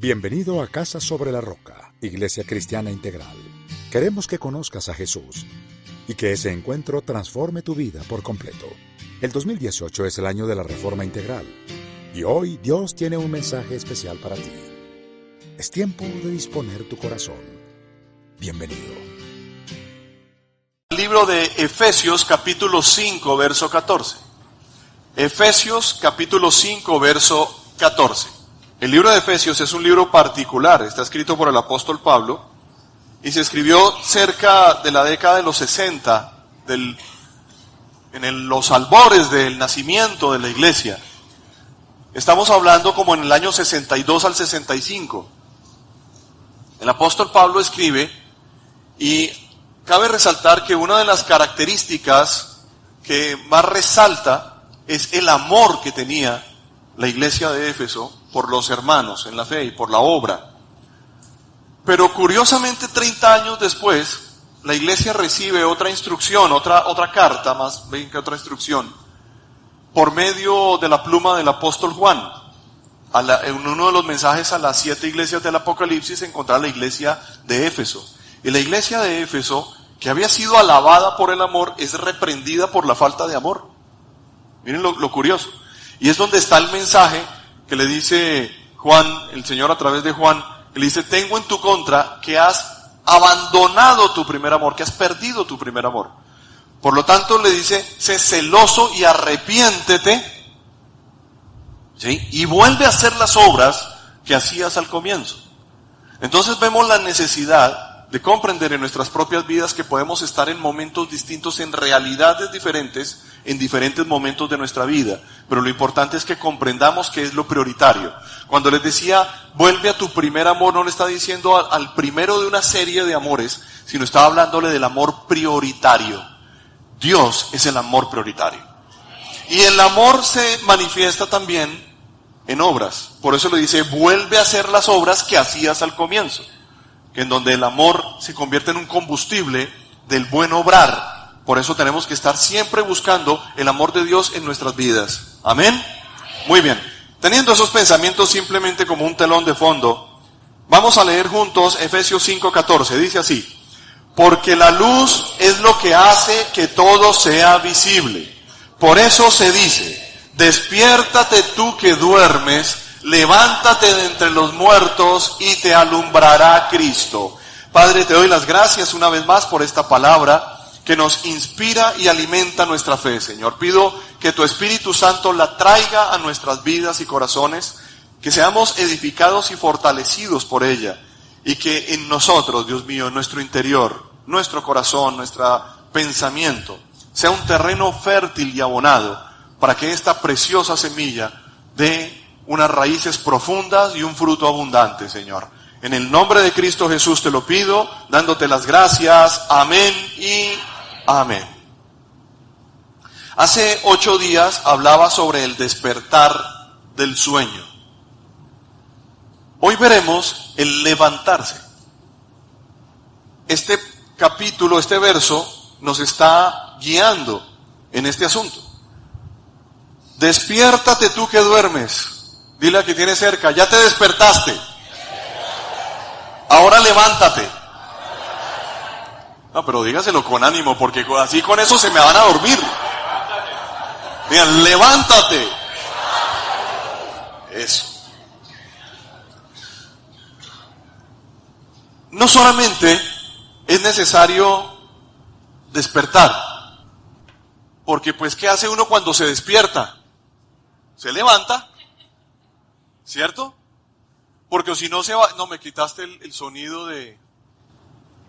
Bienvenido a Casa sobre la Roca, Iglesia Cristiana Integral. Queremos que conozcas a Jesús y que ese encuentro transforme tu vida por completo. El 2018 es el año de la Reforma Integral y hoy Dios tiene un mensaje especial para ti. Es tiempo de disponer tu corazón. Bienvenido. Libro de Efesios capítulo 5 verso 14. Efesios capítulo 5 verso 14. El libro de Efesios es un libro particular, está escrito por el apóstol Pablo y se escribió cerca de la década de los 60, los albores del nacimiento de la iglesia. Estamos hablando como en el año 62 al 65. El apóstol Pablo escribe y cabe resaltar que una de las características que más resalta es el amor que tenía la iglesia de Éfeso por los hermanos en la fe y por la obra. Pero curiosamente 30 años después, la iglesia recibe otra instrucción, otra carta, más bien que otra instrucción, por medio de la pluma del apóstol Juan. En uno de los mensajes a las 7 iglesias del Apocalipsis se encontraba la iglesia de Éfeso. Y la iglesia de Éfeso, que había sido alabada por el amor, es reprendida por la falta de amor. Miren lo curioso. Y es donde está el mensaje que le dice Juan, el Señor a través de Juan, que le dice: tengo en tu contra que has abandonado tu primer amor, que has perdido tu primer amor. Por lo tanto le dice: sé celoso y arrepiéntete, ¿sí? Y vuelve a hacer las obras que hacías al comienzo. Entonces vemos la necesidad de comprender en nuestras propias vidas que podemos estar en momentos distintos, en realidades diferentes, en diferentes momentos de nuestra vida. Pero lo importante es que comprendamos qué es lo prioritario. Cuando les decía, vuelve a tu primer amor, no le está diciendo al primero de una serie de amores, sino estaba hablándole del amor prioritario. Dios es el amor prioritario. Y el amor se manifiesta también en obras. Por eso le dice, vuelve a hacer las obras que hacías al comienzo. En donde el amor se convierte en un combustible del buen obrar. Por eso tenemos que estar siempre buscando el amor de Dios en nuestras vidas. ¿Amén? Muy bien. Teniendo esos pensamientos simplemente como un telón de fondo, vamos a leer juntos Efesios 5:14. Dice así: porque la luz es lo que hace que todo sea visible. Por eso se dice: despiértate tú que duermes, levántate de entre los muertos y te alumbrará Cristo. Padre, te doy las gracias una vez más por esta palabra que nos inspira y alimenta nuestra fe, Señor. Pido que tu Espíritu Santo la traiga a nuestras vidas y corazones, que seamos edificados y fortalecidos por ella, y que en nosotros, Dios mío, en nuestro interior, nuestro corazón, nuestro pensamiento, sea un terreno fértil y abonado, para que esta preciosa semilla dé unas raíces profundas y un fruto abundante, Señor. En el nombre de Cristo Jesús te lo pido, dándote las gracias. Amén y amén. Hace 8 días hablaba sobre el despertar del sueño. Hoy veremos el levantarse. Este capítulo, este verso, nos está guiando en este asunto. Despiértate tú que duermes. Dile a que tiene cerca, ya te despertaste. Ahora levántate. No, pero dígaselo con ánimo, porque así con eso se me van a dormir. Digan, levántate. Eso. No solamente es necesario despertar, porque pues ¿qué hace uno cuando se despierta? Se levanta, ¿cierto? Porque si no se va... No, me quitaste el sonido de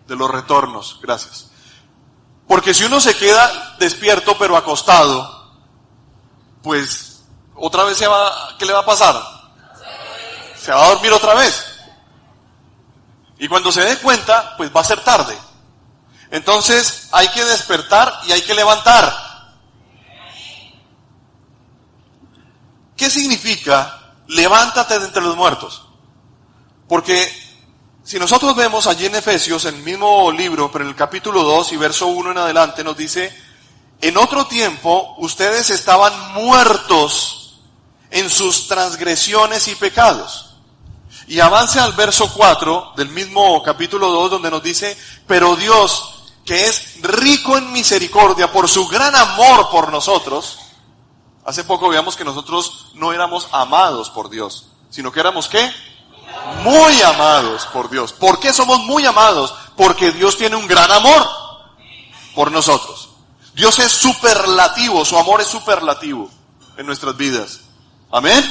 los retornos, gracias. Porque si uno se queda despierto pero acostado, pues otra vez ¿qué le va a pasar? Se va a dormir otra vez. Y cuando se dé cuenta, pues va a ser tarde. Entonces hay que despertar y hay que levantar. ¿Qué significa levántate de entre los muertos? Porque si nosotros vemos allí en Efesios, en el mismo libro, pero en el capítulo 2 y verso 1 en adelante, nos dice: en otro tiempo ustedes estaban muertos en sus transgresiones y pecados, y avance al verso 4 del mismo capítulo 2, donde nos dice, pero Dios, que es rico en misericordia por su gran amor por nosotros. Hace poco veíamos que nosotros no éramos amados por Dios, sino que éramos ¿qué? Muy amados por Dios. ¿Por qué somos muy amados? Porque Dios tiene un gran amor por nosotros. Dios es superlativo, su amor es superlativo en nuestras vidas. Amén.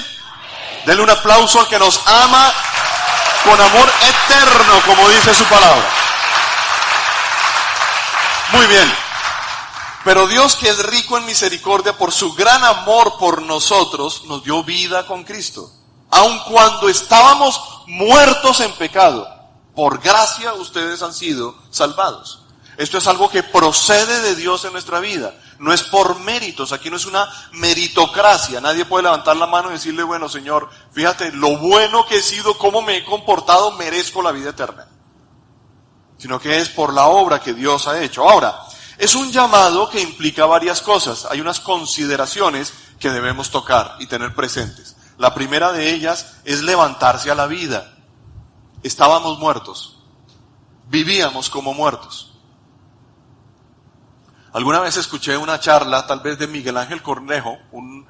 Denle un aplauso al que nos ama con amor eterno, como dice su palabra. Muy bien. Pero Dios, que es rico en misericordia por su gran amor por nosotros, nos dio vida con Cristo. Aun cuando estábamos muertos en pecado, por gracia ustedes han sido salvados. Esto es algo que procede de Dios en nuestra vida. No es por méritos, aquí no es una meritocracia. Nadie puede levantar la mano y decirle, bueno, Señor, fíjate, lo bueno que he sido, cómo me he comportado, merezco la vida eterna. Sino que es por la obra que Dios ha hecho. Ahora, es un llamado que implica varias cosas. Hay unas consideraciones que debemos tocar y tener presentes. La primera de ellas es levantarse a la vida. Estábamos muertos. Vivíamos como muertos. Alguna vez escuché una charla, tal vez de Miguel Ángel Cornejo, un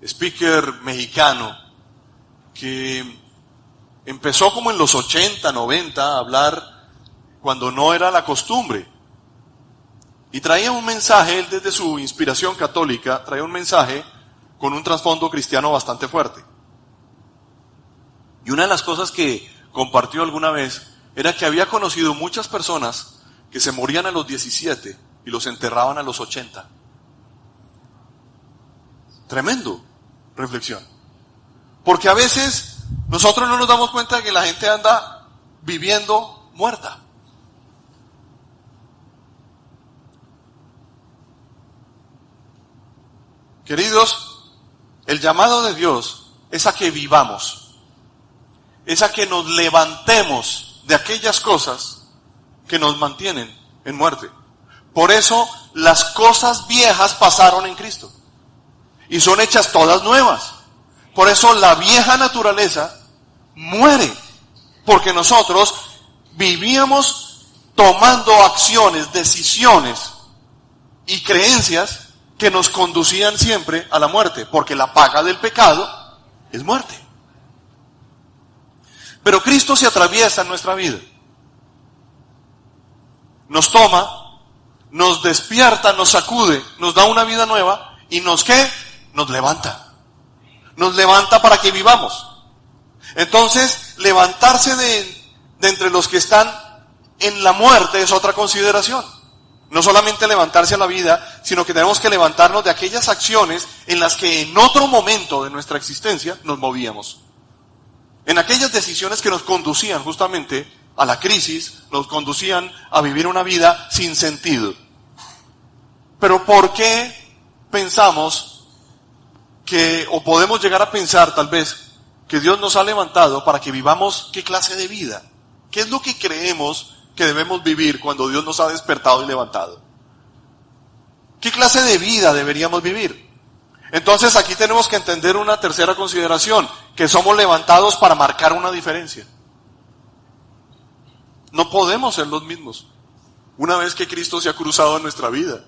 speaker mexicano, que empezó como en los 80, 90 a hablar cuando no era la costumbre. Y traía un mensaje, él desde su inspiración católica, traía un mensaje con un trasfondo cristiano bastante fuerte. Y una de las cosas que compartió alguna vez era que había conocido muchas personas que se morían a los 17 y los enterraban a los 80. Tremendo reflexión. Porque a veces nosotros no nos damos cuenta de que la gente anda viviendo muerta. Queridos, el llamado de Dios es a que vivamos, es a que nos levantemos de aquellas cosas que nos mantienen en muerte. Por eso las cosas viejas pasaron en Cristo y son hechas todas nuevas. Por eso la vieja naturaleza muere, porque nosotros vivíamos tomando acciones, decisiones y creencias que nos conducían siempre a la muerte, porque la paga del pecado es muerte. Pero Cristo se atraviesa en nuestra vida. Nos toma, nos despierta, nos sacude, nos da una vida nueva y nos ¿qué? Nos levanta. Nos levanta para que vivamos. Entonces, levantarse de entre los que están en la muerte es otra consideración. No solamente levantarse a la vida, sino que tenemos que levantarnos de aquellas acciones en las que en otro momento de nuestra existencia nos movíamos. En aquellas decisiones que nos conducían justamente a la crisis, nos conducían a vivir una vida sin sentido. Pero ¿por qué pensamos que, o podemos llegar a pensar tal vez, que Dios nos ha levantado para que vivamos qué clase de vida? ¿Qué es lo que creemos que debemos vivir cuando Dios nos ha despertado y levantado? ¿Qué clase de vida deberíamos vivir? Entonces aquí tenemos que entender una tercera consideración, que somos levantados para marcar una diferencia. No podemos ser los mismos una vez que Cristo se ha cruzado en nuestra vida.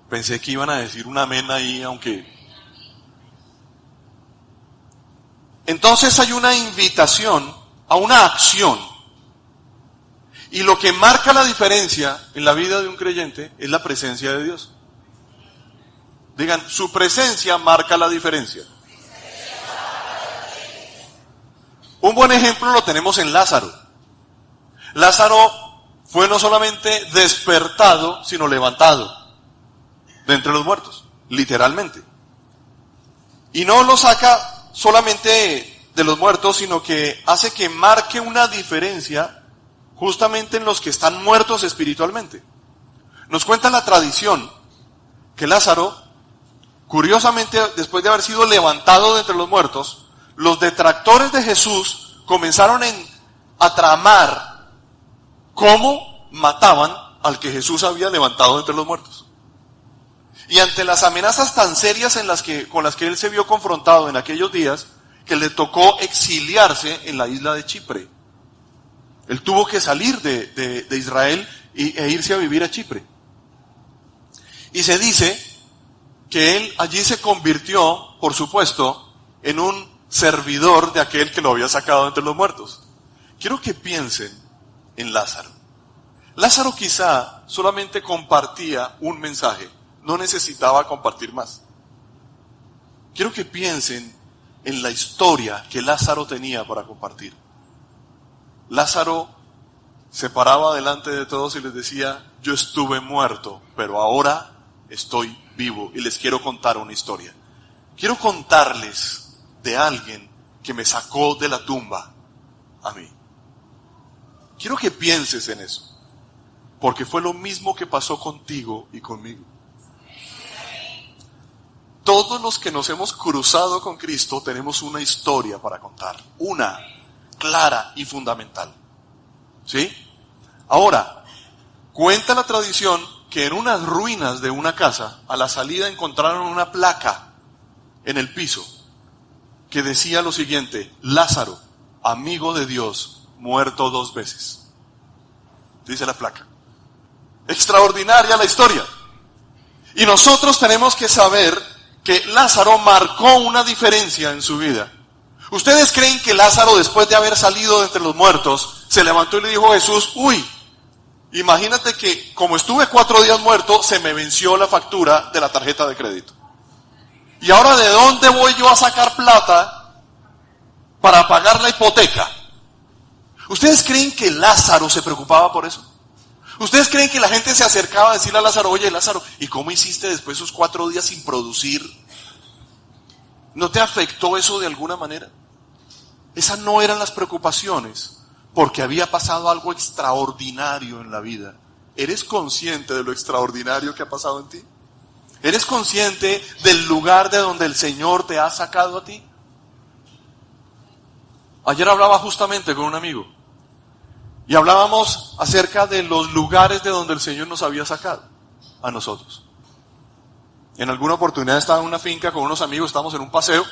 Pensé que iban a decir un amén ahí, aunque... Entonces hay una invitación a una acción. Y lo que marca la diferencia en la vida de un creyente es la presencia de Dios. Digan, su presencia marca la diferencia. Un buen ejemplo lo tenemos en Lázaro. Lázaro fue no solamente despertado, sino levantado de entre los muertos, literalmente. Y no lo saca solamente de los muertos, sino que hace que marque una diferencia justamente en los que están muertos espiritualmente. Nos cuenta la tradición que Lázaro, curiosamente, después de haber sido levantado de entre los muertos, los detractores de Jesús comenzaron a tramar cómo mataban al que Jesús había levantado de entre los muertos. Y ante las amenazas tan serias con las que él se vio confrontado en aquellos días, que le tocó exiliarse en la isla de Chipre. Él tuvo que salir de Israel e irse a vivir a Chipre. Y se dice que él allí se convirtió, por supuesto, en un servidor de aquel que lo había sacado entre los muertos. Quiero que piensen en Lázaro. Lázaro quizá solamente compartía un mensaje, no necesitaba compartir más. Quiero que piensen en la historia que Lázaro tenía para compartir. Lázaro se paraba delante de todos y les decía: yo estuve muerto, pero ahora estoy vivo y les quiero contar una historia. Quiero contarles de alguien que me sacó de la tumba a mí. Quiero que pienses en eso, porque fue lo mismo que pasó contigo y conmigo. Todos los que nos hemos cruzado con Cristo tenemos una historia para contar, una clara y fundamental. ¿Sí? Ahora, cuenta la tradición que en unas ruinas de una casa, a la salida encontraron una placa en el piso que decía lo siguiente: Lázaro, amigo de Dios, muerto 2 veces. Dice la placa. Extraordinaria la historia. Y nosotros tenemos que saber que Lázaro marcó una diferencia en su vida. ¿Ustedes creen que Lázaro, después de haber salido de entre los muertos, se levantó y le dijo a Jesús: uy, imagínate que como estuve 4 días muerto, se me venció la factura de la tarjeta de crédito? ¿Y ahora de dónde voy yo a sacar plata para pagar la hipoteca? ¿Ustedes creen que Lázaro se preocupaba por eso? ¿Ustedes creen que la gente se acercaba a decirle a Lázaro: oye, Lázaro, ¿y cómo hiciste después esos 4 días sin producir? ¿No te afectó eso de alguna manera? Esas no eran las preocupaciones, porque había pasado algo extraordinario en la vida. ¿Eres consciente de lo extraordinario que ha pasado en ti? ¿Eres consciente del lugar de donde el Señor te ha sacado a ti? Ayer hablaba justamente con un amigo y hablábamos acerca de los lugares de donde el Señor nos había sacado a nosotros. En alguna oportunidad estaba en una finca con unos amigos, estábamos en un paseo,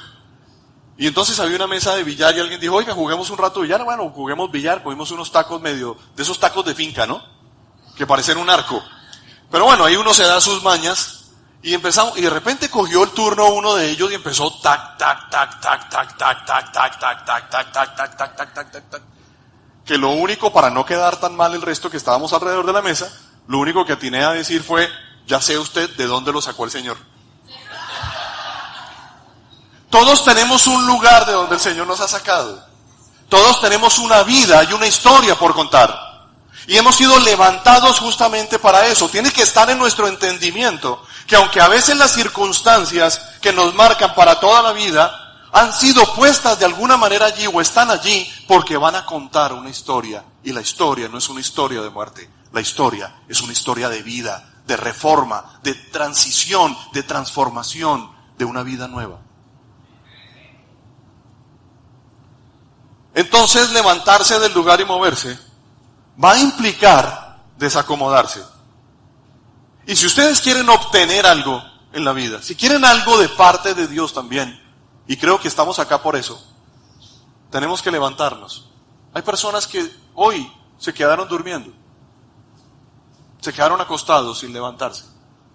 y entonces había una mesa de billar y alguien dijo: oiga, juguemos un rato de billar. Bueno, juguemos billar, cogimos unos tacos medio, de esos tacos de finca, ¿no? Que parecen un arco. Pero bueno, ahí uno se da sus mañas, y empezamos, y de repente cogió el turno uno de ellos y empezó tac, tac, tac, tac, tac, tac, tac, tac, tac, tac, tac, tac, tac, tac, tac, tac, tac, tac. Que lo único, para no quedar tan mal el resto que estábamos alrededor de la mesa, lo único que atiné a decir fue: ya sé usted de dónde lo sacó el Señor. Todos tenemos un lugar de donde el Señor nos ha sacado. Todos tenemos una vida y una historia por contar. Y hemos sido levantados justamente para eso. Tiene que estar en nuestro entendimiento que aunque a veces las circunstancias que nos marcan para toda la vida han sido puestas de alguna manera allí o están allí porque van a contar una historia. Y la historia no es una historia de muerte. La historia es una historia de vida, de reforma, de transición, de transformación, de una vida nueva. Entonces, levantarse del lugar y moverse va a implicar desacomodarse. Y si ustedes quieren obtener algo en la vida, si quieren algo de parte de Dios también, y creo que estamos acá por eso, tenemos que levantarnos. Hay personas que hoy se quedaron durmiendo, se quedaron acostados sin levantarse,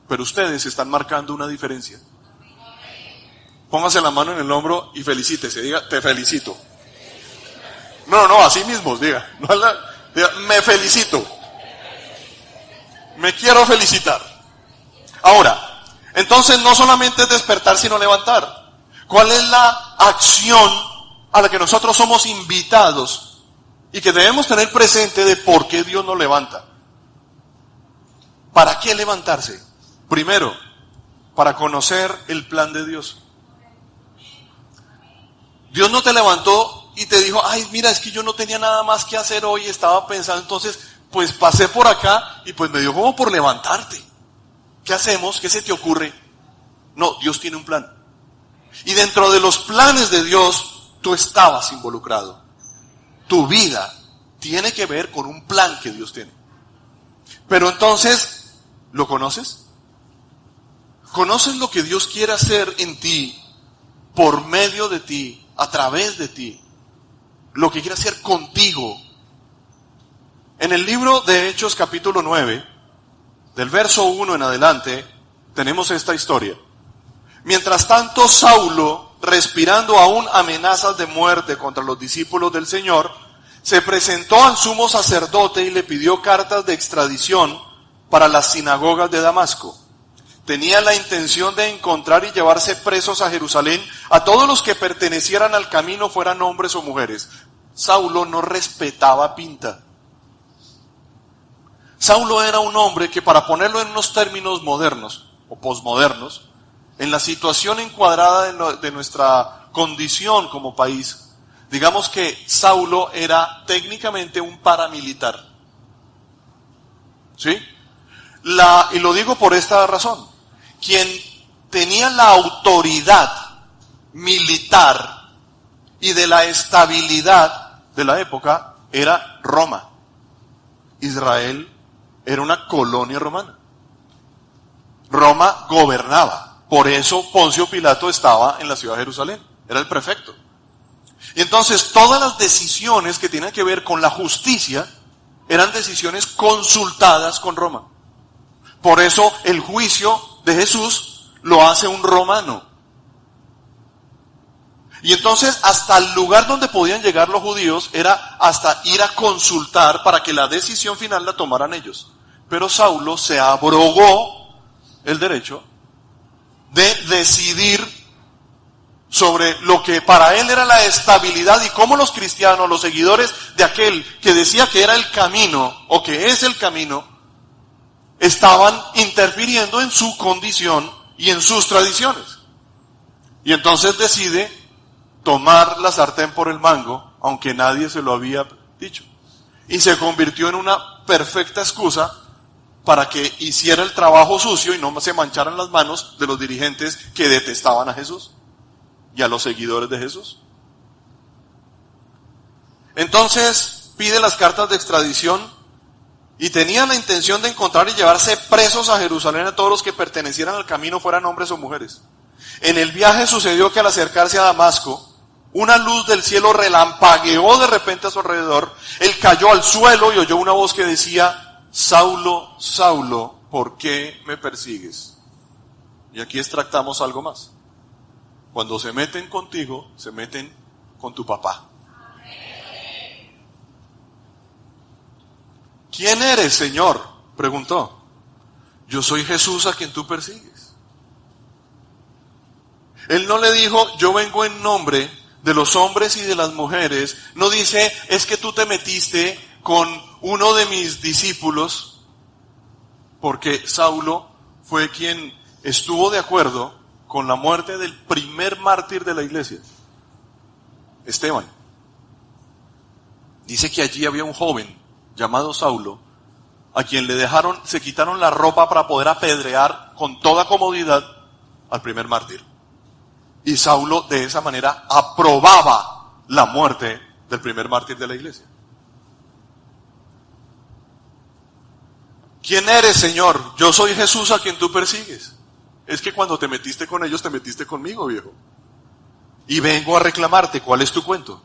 pero ustedes están marcando una diferencia. Póngase la mano en el hombro y felicítese, diga: te felicito. No, así mismo, diga, diga: me felicito. Me quiero felicitar. Ahora, entonces no solamente es despertar, sino levantar. ¿Cuál es la acción a la que nosotros somos invitados y que debemos tener presente de por qué Dios nos levanta? ¿Para qué levantarse? Primero, para conocer el plan de Dios. Dios no te levantó y te dijo: ay, mira, es que yo no tenía nada más que hacer hoy, estaba pensando, entonces pues pasé por acá y pues me dio como por levantarte. ¿Qué hacemos? ¿Qué se te ocurre? No, Dios tiene un plan. Y dentro de los planes de Dios, tú estabas involucrado. Tu vida tiene que ver con un plan que Dios tiene. Pero entonces, ¿lo conoces? ¿Conoces lo que Dios quiere hacer en ti, por medio de ti, a través de ti? Lo que quiere hacer contigo. En el libro de Hechos capítulo 9, del verso 1 en adelante, tenemos esta historia. Mientras tanto, Saulo, respirando aún amenazas de muerte contra los discípulos del Señor, se presentó al sumo sacerdote y le pidió cartas de extradición para las sinagogas de Damasco. Tenía la intención de encontrar y llevarse presos a Jerusalén a todos los que pertenecieran al camino, fueran hombres o mujeres. Saulo no respetaba pinta. Saulo era un hombre que, para ponerlo en unos términos modernos o posmodernos, en la situación encuadrada de nuestra condición como país, digamos que Saulo era técnicamente un paramilitar. ¿Sí? Y lo digo por esta razón. Quien tenía la autoridad militar y de la estabilidad de la época era Roma. Israel era una colonia romana. Roma gobernaba. Por eso Poncio Pilato estaba en la ciudad de Jerusalén. Era el prefecto. Y entonces todas las decisiones que tienen que ver con la justicia eran decisiones consultadas con Roma. Por eso el juicio de Jesús lo hace un romano. Y entonces hasta el lugar donde podían llegar los judíos era hasta ir a consultar para que la decisión final la tomaran ellos. Pero Saulo se abrogó el derecho de decidir sobre lo que para él era la estabilidad y cómo los cristianos, los seguidores de aquel que decía que era el camino o que es el camino, estaban interfiriendo en su condición y en sus tradiciones. Y entonces decide tomar la sartén por el mango, aunque nadie se lo había dicho. Y se convirtió en una perfecta excusa para que hiciera el trabajo sucio y no se mancharan las manos de los dirigentes que detestaban a Jesús y a los seguidores de Jesús. Entonces pide las cartas de extradición y tenía la intención de encontrar y llevarse presos a Jerusalén a todos los que pertenecieran al camino, fueran hombres o mujeres. En el viaje sucedió que al acercarse a Damasco, una luz del cielo relampagueó de repente a su alrededor. Él cayó al suelo y oyó una voz que decía: Saulo, Saulo, ¿por qué me persigues? Y aquí extractamos algo más. Cuando se meten contigo, se meten con tu papá. ¿Quién eres, Señor?, preguntó. Yo soy Jesús a quien tú persigues. Él no le dijo, yo vengo en nombre de los hombres y de las mujeres. No dice, es que tú te metiste con uno de mis discípulos, porque Saulo fue quien estuvo de acuerdo con la muerte del primer mártir de la iglesia, Esteban. Dice que allí había un joven llamado Saulo, a quien se quitaron la ropa para poder apedrear con toda comodidad al primer mártir. Y Saulo de esa manera aprobaba la muerte del primer mártir de la iglesia. ¿Quién eres, Señor? Yo soy Jesús a quien tú persigues. Es que cuando te metiste con ellos, te metiste conmigo, viejo. Y vengo a reclamarte, ¿cuál es tu cuento?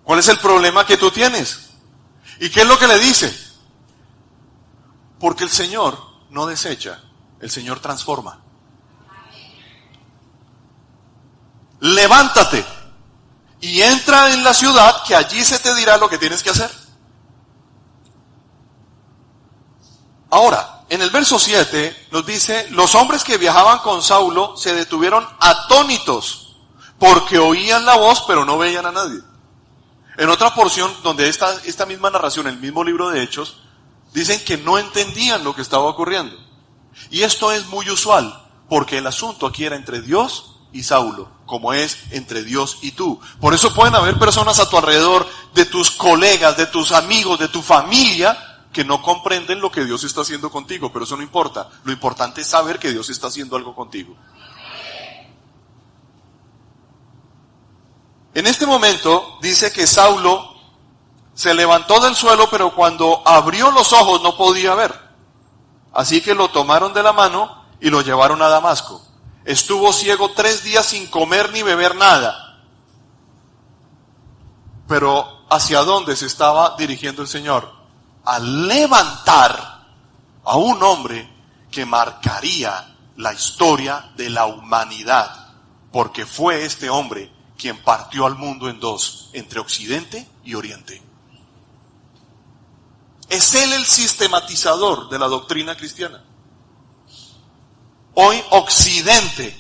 ¿Cuál es el problema que tú tienes? ¿Y qué es lo que le dice? Porque el Señor no desecha, el Señor transforma. Levántate y entra en la ciudad, que allí se te dirá lo que tienes que hacer. Ahora, en el verso 7 nos dice, los hombres que viajaban con Saulo se detuvieron atónitos, porque oían la voz pero no veían a nadie. En otra porción, donde esta misma narración, el mismo libro de Hechos, dicen que no entendían lo que estaba ocurriendo. Y esto es muy usual, porque el asunto aquí era entre Dios y Saulo, como es entre Dios y tú. Por eso pueden haber personas a tu alrededor, de tus colegas, de tus amigos, de tu familia, que no comprenden lo que Dios está haciendo contigo, pero eso no importa. Lo importante es saber que Dios está haciendo algo contigo. En este momento dice que Saulo se levantó del suelo, pero cuando abrió los ojos no podía ver. Así que lo tomaron de la mano y lo llevaron a Damasco. Estuvo ciego 3 días sin comer ni beber nada. Pero ¿hacia dónde se estaba dirigiendo el Señor? A levantar a un hombre que marcaría la historia de la humanidad, porque fue este hombre quien partió al mundo en dos, entre Occidente y Oriente. Es él el sistematizador de la doctrina cristiana. Hoy Occidente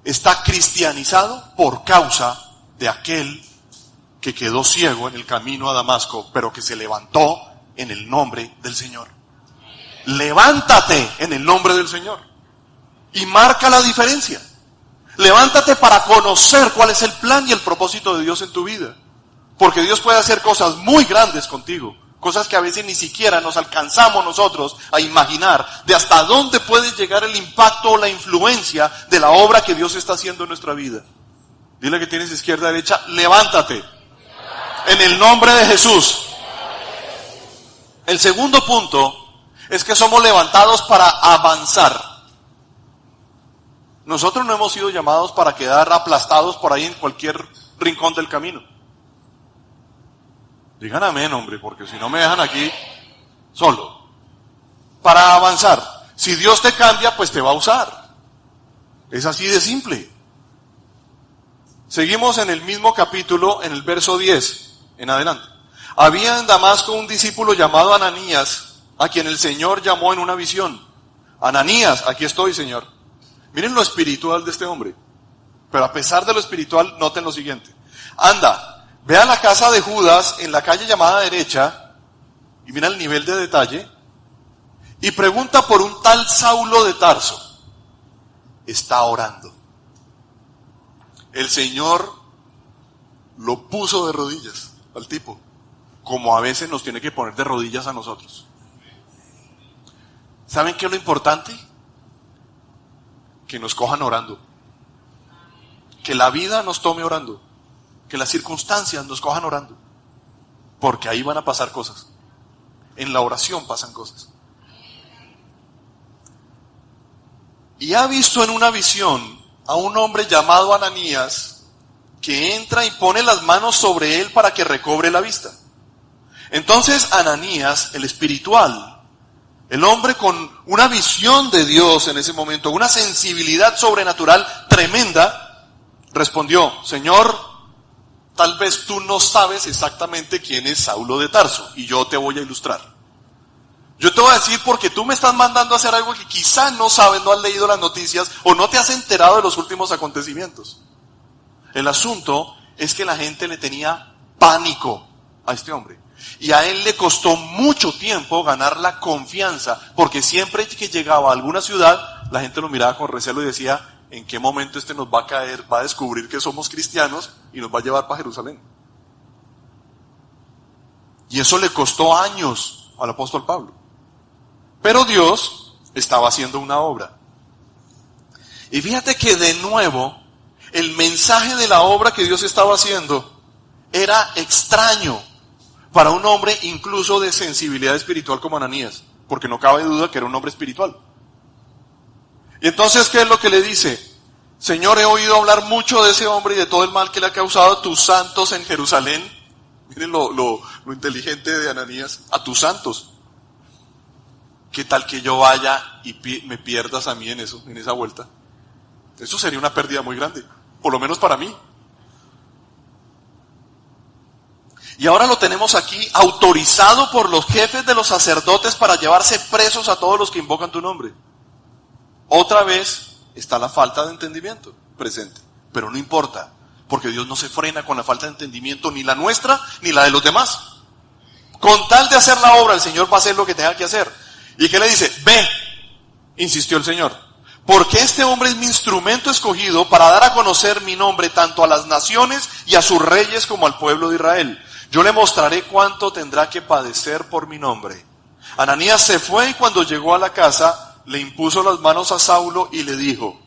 está cristianizado por causa de aquel que quedó ciego en el camino a Damasco, pero que se levantó en el nombre del Señor. Levántate en el nombre del Señor y marca la diferencia. Levántate para conocer cuál es el plan y el propósito de Dios en tu vida. Porque Dios puede hacer cosas muy grandes contigo, cosas que a veces ni siquiera nos alcanzamos nosotros a imaginar, de hasta dónde puede llegar el impacto o la influencia de la obra que Dios está haciendo en nuestra vida. Dile que tienes izquierda, derecha, levántate. En el nombre de Jesús. El segundo punto es que somos levantados para avanzar. Nosotros no hemos sido llamados para quedar aplastados por ahí en cualquier rincón del camino. Digan amén, hombre, porque si no me dejan aquí solo. Para avanzar. Si Dios te cambia, pues te va a usar. Es así de simple. Seguimos en el mismo capítulo, en el verso 10 en adelante. Había en Damasco un discípulo llamado Ananías, a quien el Señor llamó en una visión. Ananías, aquí estoy, Señor. Miren lo espiritual de este hombre. Pero a pesar de lo espiritual, noten lo siguiente. Anda, ve a la casa de Judas, en la calle llamada derecha, y mira el nivel de detalle, y pregunta por un tal Saulo de Tarso. Está orando. El Señor lo puso de rodillas al tipo, como a veces nos tiene que poner de rodillas a nosotros. ¿Saben qué es lo importante? Que nos cojan orando. Que la vida nos tome orando. Que las circunstancias nos cojan orando. Porque ahí van a pasar cosas. En la oración pasan cosas. Y ha visto en una visión a un hombre llamado Ananías, que entra y pone las manos sobre él para que recobre la vista. Entonces Ananías, el espiritual, el hombre con una visión de Dios en ese momento, una sensibilidad sobrenatural tremenda, respondió: Señor, tal vez tú no sabes exactamente quién es Saulo de Tarso, y yo te voy a ilustrar. Yo te voy a decir porque tú me estás mandando a hacer algo que quizá no sabes, no has leído las noticias o no te has enterado de los últimos acontecimientos. El asunto es que la gente le tenía pánico a este hombre. Y a él le costó mucho tiempo ganar la confianza, porque siempre que llegaba a alguna ciudad, la gente lo miraba con recelo y decía: ¿en qué momento este nos va a caer, va a descubrir que somos cristianos y nos va a llevar para Jerusalén? Y eso le costó años al apóstol Pablo. Pero Dios estaba haciendo una obra. Y fíjate que de nuevo, el mensaje de la obra que Dios estaba haciendo era extraño para un hombre incluso de sensibilidad espiritual como Ananías, porque no cabe duda que era un hombre espiritual. Y entonces, ¿qué es lo que le dice? Señor, he oído hablar mucho de ese hombre y de todo el mal que le ha causado a tus santos en Jerusalén. Miren lo inteligente de Ananías. A tus santos. ¿Qué tal que yo vaya y me pierdas a mí en eso, en esa vuelta? Eso sería una pérdida muy grande, por lo menos para mí. Y ahora lo tenemos aquí, autorizado por los jefes de los sacerdotes para llevarse presos a todos los que invocan tu nombre. Otra vez está la falta de entendimiento presente, pero no importa, porque Dios no se frena con la falta de entendimiento, ni la nuestra, ni la de los demás. Con tal de hacer la obra, el Señor va a hacer lo que tenga que hacer. ¿Y qué le dice? Ve, insistió el Señor, porque este hombre es mi instrumento escogido para dar a conocer mi nombre tanto a las naciones y a sus reyes como al pueblo de Israel. Yo le mostraré cuánto tendrá que padecer por mi nombre. Ananías se fue y cuando llegó a la casa, le impuso las manos a Saulo y le dijo,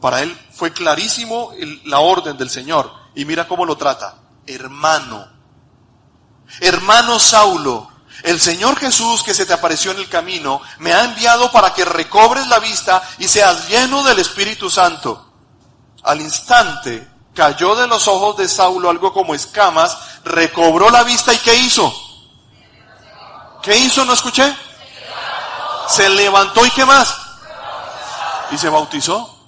para él fue clarísimo la orden del Señor. Y mira cómo lo trata. Hermano Saulo, el Señor Jesús que se te apareció en el camino me ha enviado para que recobres la vista y seas lleno del Espíritu Santo. Al instante cayó de los ojos de Saulo algo como escamas, recobró la vista y ¿qué hizo? ¿Qué hizo? ¿No escuché? Se levantó y ¿qué más? Y se bautizó.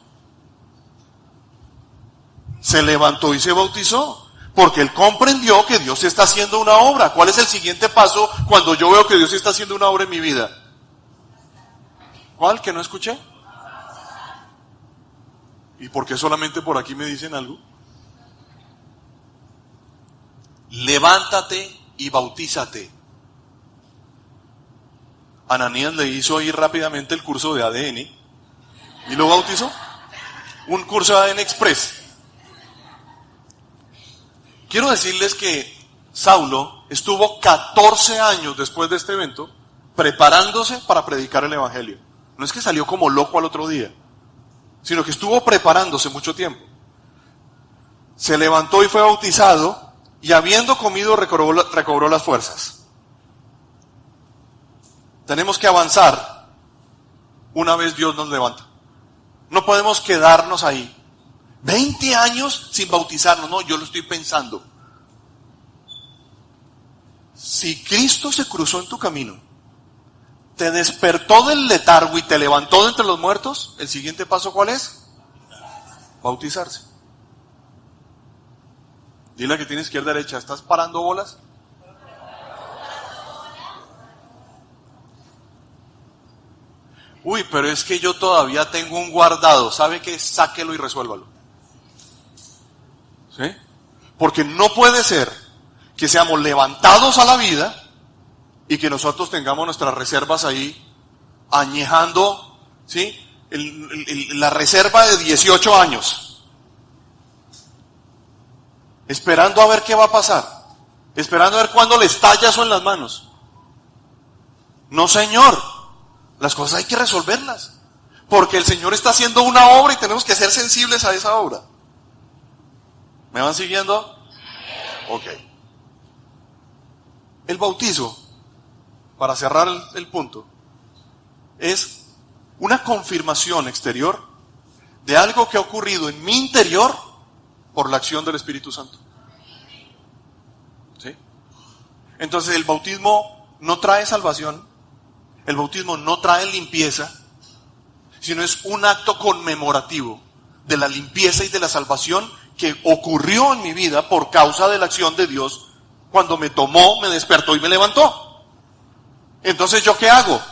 Se levantó y se bautizó. Porque él comprendió que Dios está haciendo una obra. ¿Cuál es el siguiente paso cuando yo veo que Dios está haciendo una obra en mi vida? ¿Cuál? ¿Que no escuché? ¿Y por qué solamente por aquí me dicen algo? Levántate y bautízate. Ananías le hizo ir rápidamente el curso de ADN y lo bautizó. Un curso de ADN Express. Quiero decirles que Saulo estuvo 14 años después de este evento preparándose para predicar el Evangelio. No es que salió como loco al otro día, sino que estuvo preparándose mucho tiempo. Se levantó y fue bautizado y habiendo comido recobró las fuerzas. Tenemos que avanzar una vez Dios nos levanta. No podemos quedarnos ahí. 20 años sin bautizarnos, no, yo lo estoy pensando. Si Cristo se cruzó en tu camino, te despertó del letargo y te levantó de entre los muertos, el siguiente paso ¿cuál es? Bautizarse. Dile a que tiene izquierda derecha, ¿estás parando bolas? Uy, pero es que yo todavía tengo un guardado, ¿sabe qué? Sáquelo y resuélvalo. ¿Sí? Porque no puede ser que seamos levantados a la vida y que nosotros tengamos nuestras reservas ahí añejando, ¿sí? La reserva de 18 años, esperando a ver qué va a pasar, esperando a ver cuándo le estalla eso en las manos. No, Señor, las cosas hay que resolverlas, porque el Señor está haciendo una obra y tenemos que ser sensibles a esa obra. ¿Me van siguiendo? Ok. El bautizo, para cerrar el punto, es una confirmación exterior de algo que ha ocurrido en mi interior por la acción del Espíritu Santo. ¿Sí? Entonces el bautismo no trae salvación, el bautismo no trae limpieza, sino es un acto conmemorativo de la limpieza y de la salvación que ocurrió en mi vida por causa de la acción de Dios cuando me tomó, me despertó y me levantó. Entonces, ¿yo qué hago?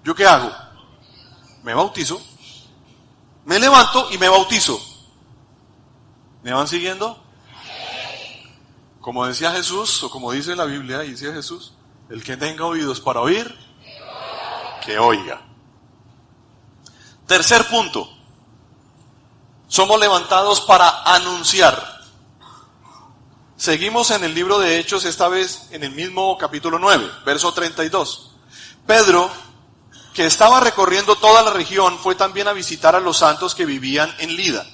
¿Yo qué hago? Me bautizo, me levanto y me bautizo. ¿Me van siguiendo? Como decía Jesús, o como dice la Biblia, y decía Jesús, el que tenga oídos para oír, que oiga. Tercer punto. Somos levantados para anunciar. Seguimos en el libro de Hechos, esta vez en el mismo capítulo 9, verso 32. Pedro, que estaba recorriendo toda la región, fue también a visitar a los santos que vivían en Lida.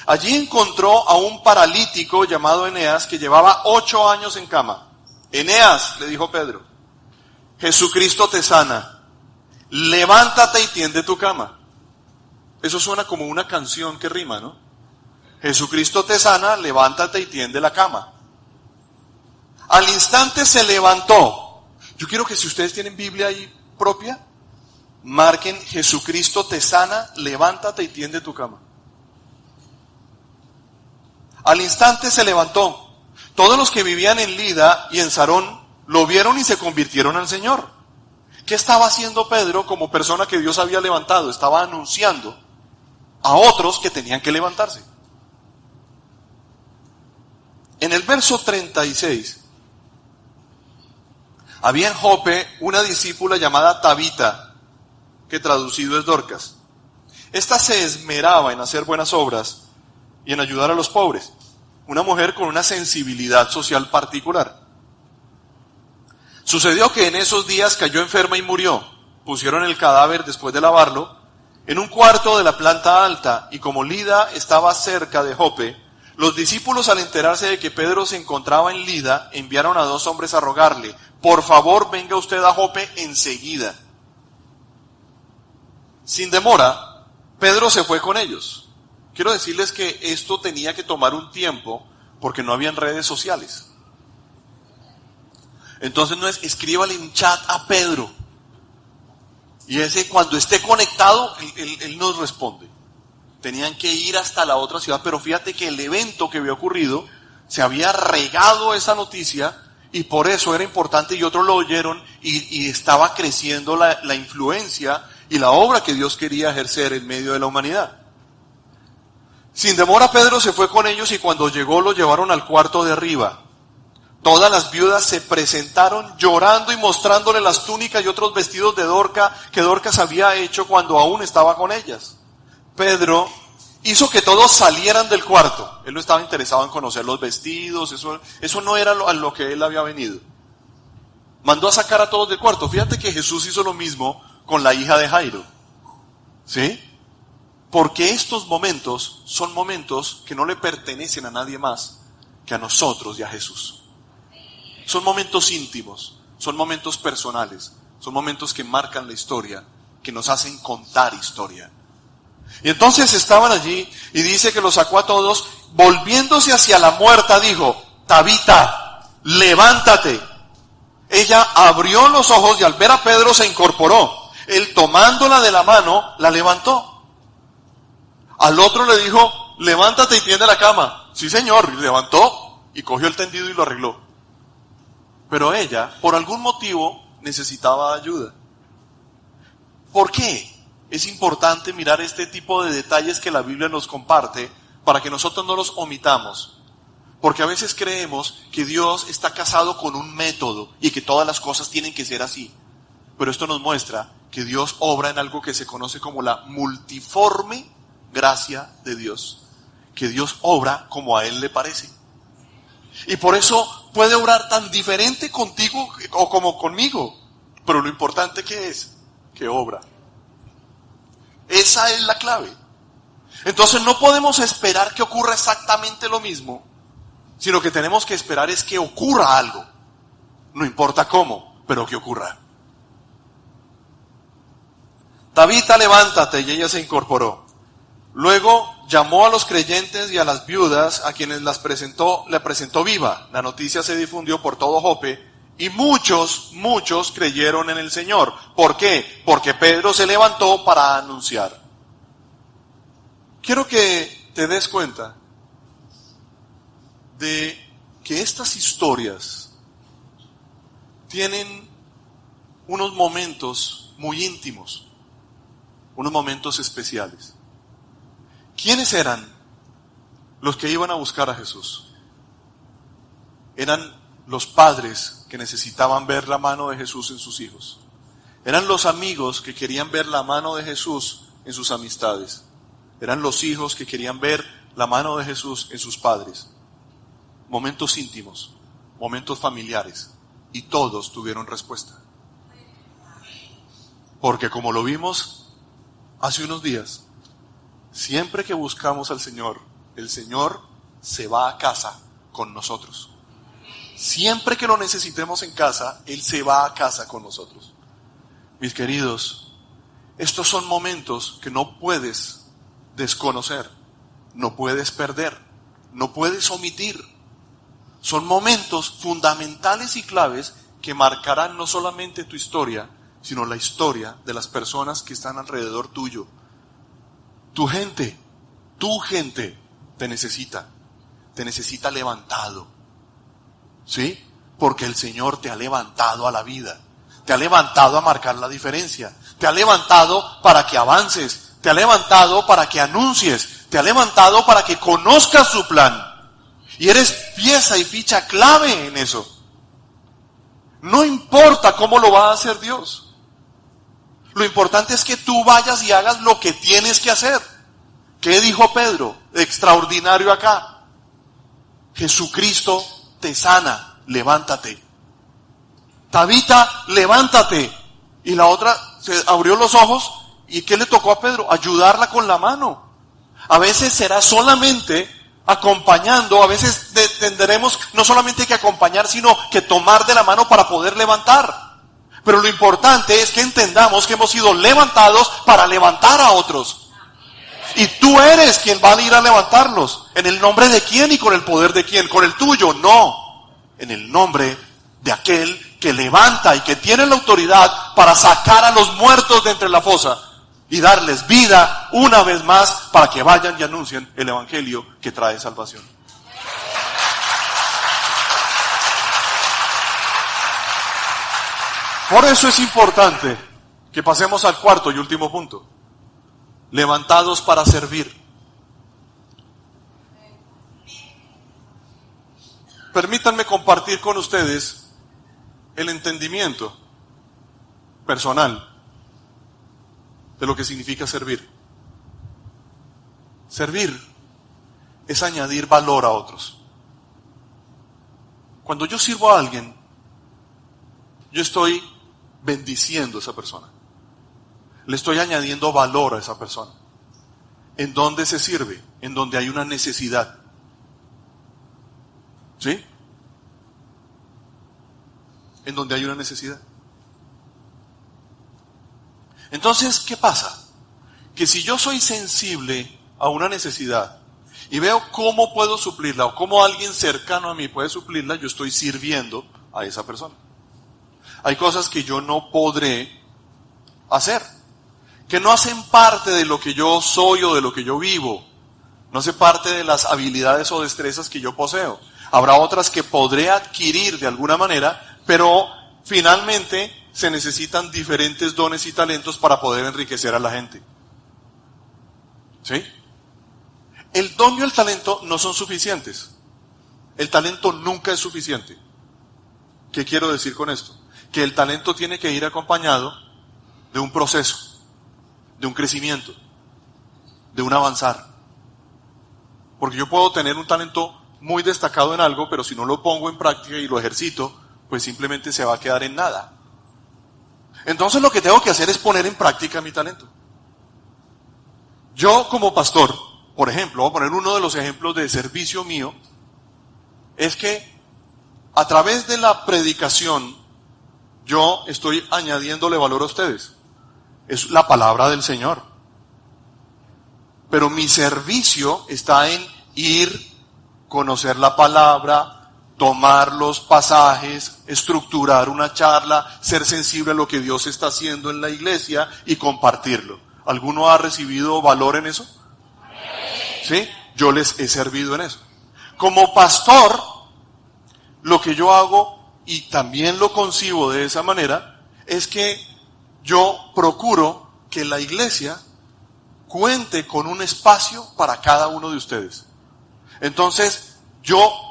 Allí encontró a un paralítico llamado Eneas que llevaba 8 años en cama. Eneas, le dijo Pedro, Jesucristo te sana, levántate y tiende tu cama. Eso suena como una canción que rima, ¿no? Jesucristo te sana, levántate y tiende la cama. Al instante se levantó. Yo quiero que si ustedes tienen Biblia ahí propia, marquen Jesucristo te sana, levántate y tiende tu cama. Al instante se levantó. Todos los que vivían en Lida y en Sarón lo vieron y se convirtieron al Señor. ¿Qué estaba haciendo Pedro como persona que Dios había levantado? Estaba anunciando a otros que tenían que levantarse. En el verso 36, había en Jope una discípula llamada Tabita, que traducido es Dorcas. Esta se esmeraba en hacer buenas obras y en ayudar a los pobres. Una mujer con una sensibilidad social particular. Sucedió que en esos días cayó enferma y murió. Pusieron el cadáver, después de lavarlo, en un cuarto de la planta alta, y como Lida estaba cerca de Jope, Los discípulos, al enterarse de que Pedro se encontraba en Lida, enviaron a 2 hombres a rogarle: por favor, venga usted a Jope enseguida. Sin demora, Pedro se fue con ellos. Quiero decirles que esto tenía que tomar un tiempo porque no habían redes sociales. Entonces no es escríbale un chat a Pedro y ese cuando esté conectado él nos responde. Tenían que ir hasta la otra ciudad, pero fíjate que el evento que había ocurrido se había regado esa noticia y por eso era importante y otros lo oyeron y estaba creciendo la influencia y la obra que Dios quería ejercer en medio de la humanidad. Sin demora Pedro se fue con ellos y cuando llegó lo llevaron al cuarto de arriba. Todas las viudas se presentaron llorando y mostrándole las túnicas y otros vestidos de Dorca que Dorcas había hecho cuando aún estaba con ellas. Pedro hizo que todos salieran del cuarto. Él no estaba interesado en conocer los vestidos, eso no era a lo que él había venido. Mandó a sacar a todos del cuarto. Fíjate que Jesús hizo lo mismo con la hija de Jairo. ¿Sí? Porque estos momentos son momentos que no le pertenecen a nadie más que a nosotros y a Jesús. Son momentos íntimos, son momentos personales, son momentos que marcan la historia, que nos hacen contar historia. Y entonces estaban allí y dice que los sacó a todos, volviéndose hacia la muerta dijo: Tabita, levántate. Ella abrió los ojos y al ver a Pedro se incorporó. Él tomándola de la mano, la levantó. Al otro le dijo: levántate y tiende la cama. Sí, señor, y levantó y cogió el tendido y lo arregló. Pero ella, por algún motivo, necesitaba ayuda. ¿Por qué? Es importante mirar este tipo de detalles que la Biblia nos comparte para que nosotros no los omitamos. Porque a veces creemos que Dios está casado con un método y que todas las cosas tienen que ser así. Pero esto nos muestra que Dios obra en algo que se conoce como la multiforme gracia de Dios. Que Dios obra como a Él le parece. Y por eso puede obrar tan diferente contigo o como conmigo. Pero lo importante que es, que obra. Esa es la clave. Entonces no podemos esperar que ocurra exactamente lo mismo, sino que tenemos que esperar es que ocurra algo. No importa cómo, pero que ocurra. Tabita, levántate, y ella se incorporó. Luego llamó a los creyentes y a las viudas a quienes le presentó viva. La noticia se difundió por todo Jope y muchos creyeron en el Señor. ¿Por qué? Porque Pedro se levantó para anunciar. Quiero que te des cuenta de que estas historias tienen unos momentos muy íntimos, unos momentos especiales. ¿Quiénes eran los que iban a buscar a Jesús? Eran los padres que necesitaban ver la mano de Jesús en sus hijos. Eran los amigos que querían ver la mano de Jesús en sus amistades. Eran los hijos que querían ver la mano de Jesús en sus padres. Momentos íntimos, momentos familiares, y todos tuvieron respuesta. Porque como lo vimos hace unos días, siempre que buscamos al Señor, el Señor se va a casa con nosotros. Siempre que lo necesitemos en casa, Él se va a casa con nosotros. Mis queridos, estos son momentos que no puedes desconocer, no puedes perder, no puedes omitir. Son momentos fundamentales y claves que marcarán no solamente tu historia, sino la historia de las personas que están alrededor tuyo. Tu gente te necesita levantado. ¿Sí? Porque el Señor te ha levantado a la vida, te ha levantado a marcar la diferencia, te ha levantado para que avances, te ha levantado para que anuncies, te ha levantado para que conozcas su plan. Y eres pieza y ficha clave en eso. No importa cómo lo va a hacer Dios. Lo importante es que tú vayas y hagas lo que tienes que hacer. ¿Qué dijo Pedro? Extraordinario acá. Jesucristo te sana, levántate. Tabita, levántate. Y la otra se abrió los ojos. ¿Y qué le tocó a Pedro? Ayudarla con la mano. A veces será solamente acompañando, a veces tendremos no solamente que acompañar, sino que tomar de la mano para poder levantar. Pero lo importante es que entendamos que hemos sido levantados para levantar a otros. Y tú eres quien va a ir a levantarlos. ¿En el nombre de quién y con el poder de quién? ¿Con el tuyo? No. En el nombre de aquel que levanta y que tiene la autoridad para sacar a los muertos de entre la fosa y darles vida una vez más para que vayan y anuncien el evangelio que trae salvación. Por eso es importante que pasemos al cuarto y último punto. Levantados para servir. Permítanme compartir con ustedes el entendimiento personal de lo que significa servir. Servir es añadir valor a otros. Cuando yo sirvo a alguien, yo estoy bendiciendo a esa persona. Le estoy añadiendo valor a esa persona. ¿En dónde se sirve? En donde hay una necesidad. ¿Sí? En donde hay una necesidad. Entonces, ¿qué pasa? Que si yo soy sensible a una necesidad y veo cómo puedo suplirla o cómo alguien cercano a mí puede suplirla, yo estoy sirviendo a esa persona. Hay cosas que yo no podré hacer, que no hacen parte de lo que yo soy o de lo que yo vivo, no hace parte de las habilidades o destrezas que yo poseo. Habrá otras que podré adquirir de alguna manera, pero finalmente se necesitan diferentes dones y talentos para poder enriquecer a la gente. ¿Sí? El don y el talento no son suficientes. El talento nunca es suficiente. ¿Qué quiero decir con esto? Que el talento tiene que ir acompañado de un proceso, de un crecimiento, de un avanzar. Porque yo puedo tener un talento muy destacado en algo, pero si no lo pongo en práctica y lo ejercito, pues simplemente se va a quedar en nada. Entonces lo que tengo que hacer es poner en práctica mi talento. Yo como pastor, por ejemplo, voy a poner uno de los ejemplos de servicio mío, es que a través de la predicación yo estoy añadiéndole valor a ustedes. Es la palabra del Señor. Pero mi servicio está en ir, conocer la palabra, tomar los pasajes, estructurar una charla, ser sensible a lo que Dios está haciendo en la iglesia y compartirlo. ¿Alguno ha recibido valor en eso? ¿Sí? Yo les he servido en eso. Como pastor, lo que yo hago, y también lo concibo de esa manera, es que yo procuro que la iglesia cuente con un espacio para cada uno de ustedes. Entonces, yo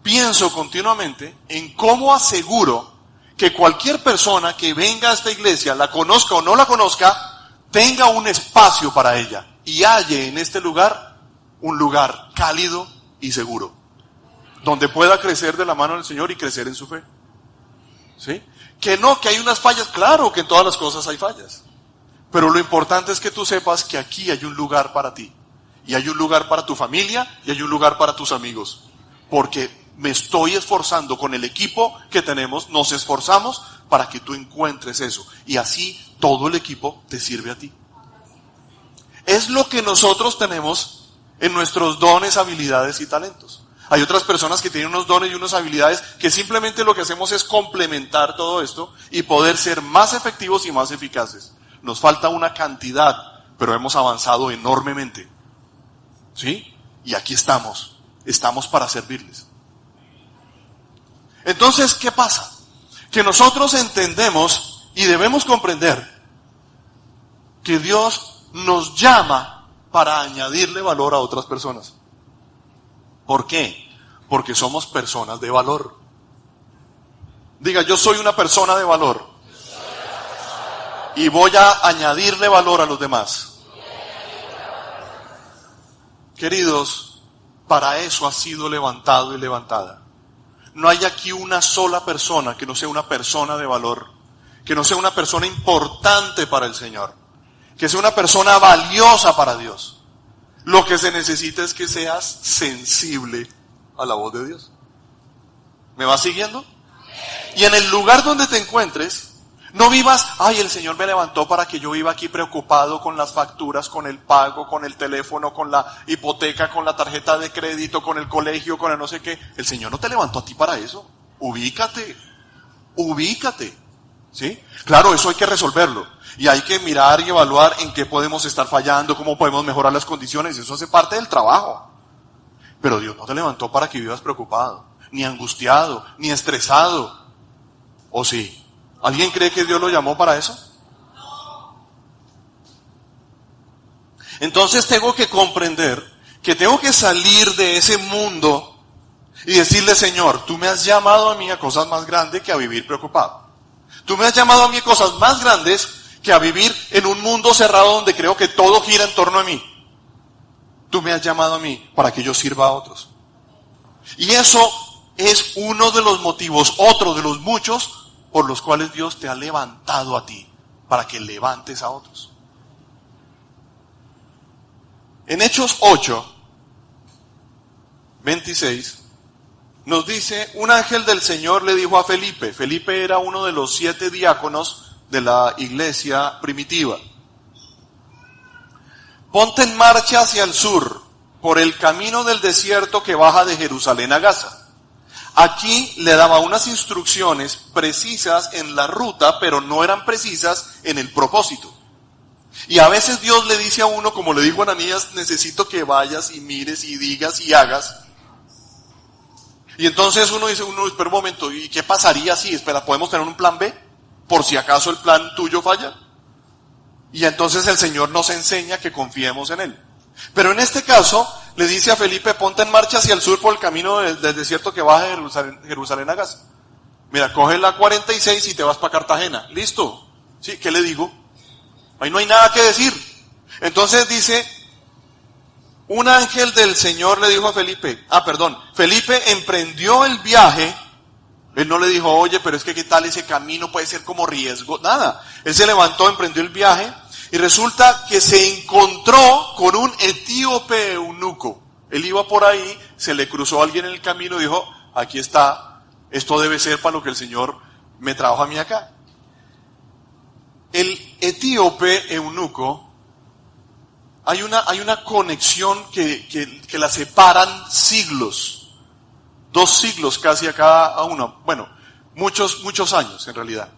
pienso continuamente en cómo aseguro que cualquier persona que venga a esta iglesia, la conozca o no la conozca, tenga un espacio para ella y halle en este lugar un lugar cálido y seguro, donde pueda crecer de la mano del Señor y crecer en su fe. ¿Sí? Que hay unas fallas, claro que en todas las cosas hay fallas, pero lo importante es que tú sepas que aquí hay un lugar para ti, y hay un lugar para tu familia, y hay un lugar para tus amigos, porque me estoy esforzando con el equipo que tenemos, nos esforzamos para que tú encuentres eso, y así todo el equipo te sirve a ti. Es lo que nosotros tenemos en nuestros dones, habilidades y talentos. Hay otras personas que tienen unos dones y unas habilidades que simplemente lo que hacemos es complementar todo esto y poder ser más efectivos y más eficaces. Nos falta una cantidad, pero hemos avanzado enormemente. ¿Sí? Y aquí estamos para servirles. Entonces, ¿qué pasa? Que nosotros entendemos y debemos comprender que Dios nos llama para añadirle valor a otras personas. ¿Por qué? Porque somos personas de valor. Diga, yo soy una persona de valor. Y voy a añadirle valor a los demás. Queridos, para eso ha sido levantado y levantada. No hay aquí una sola persona que no sea una persona de valor, que no sea una persona importante para el Señor, que sea una persona valiosa para Dios. Lo que se necesita es que seas sensible a la voz de Dios. ¿Me vas siguiendo? Y en el lugar donde te encuentres, no vivas, ay, el Señor me levantó para que yo viva aquí preocupado con las facturas, con el pago, con el teléfono, con la hipoteca, con la tarjeta de crédito, con el colegio, con el no sé qué. El Señor no te levantó a ti para eso. Ubícate. ¿Sí? Claro, eso hay que resolverlo. Y hay que mirar y evaluar en qué podemos estar fallando, cómo podemos mejorar las condiciones. Eso hace parte del trabajo. Pero Dios no te levantó para que vivas preocupado, ni angustiado, ni estresado. ¿O sí? ¿Alguien cree que Dios lo llamó para eso? Entonces tengo que comprender que tengo que salir de ese mundo y decirle, Señor, tú me has llamado a mí a cosas más grandes que a vivir preocupado. Tú me has llamado a mí a cosas más grandes que a vivir en un mundo cerrado donde creo que todo gira en torno a mí. Tú me has llamado a mí para que yo sirva a otros. Y eso es uno de los motivos, otro de los muchos, por los cuales Dios te ha levantado a ti, para que levantes a otros. En Hechos 8, 26, nos dice, un ángel del Señor le dijo a Felipe. Felipe era uno de los 7 diáconos de la iglesia primitiva. Ponte en marcha hacia el sur, por el camino del desierto que baja de Jerusalén a Gaza. Aquí le daba unas instrucciones precisas en la ruta, pero no eran precisas en el propósito. Y a veces Dios le dice a uno, como le dijo a Ananías, necesito que vayas y mires y digas y hagas. Y entonces uno dice, espera un momento, ¿y qué pasaría si, podemos tener un plan B? Por si acaso el plan tuyo falla. Y entonces el Señor nos enseña que confiemos en Él. Pero en este caso, le dice a Felipe, ponte en marcha hacia el sur por el camino del desierto que baja de Jerusalén a Gaza. Mira, coge la 46 y te vas para Cartagena. ¿Listo? ¿Sí? ¿Qué le digo? Ahí no hay nada que decir. Entonces dice, un ángel del Señor le dijo a Felipe, Felipe emprendió el viaje. Él no le dijo, oye, pero es que qué tal ese camino, puede ser como riesgo, nada. Él se levantó, emprendió el viaje. Y resulta que se encontró con un etíope eunuco. Él iba por ahí, se le cruzó a alguien en el camino y dijo, aquí está, esto debe ser para lo que el Señor me trajo a mí acá. El etíope eunuco, hay una conexión que la separan siglos, 2 siglos casi a cada uno, bueno, muchos años en realidad.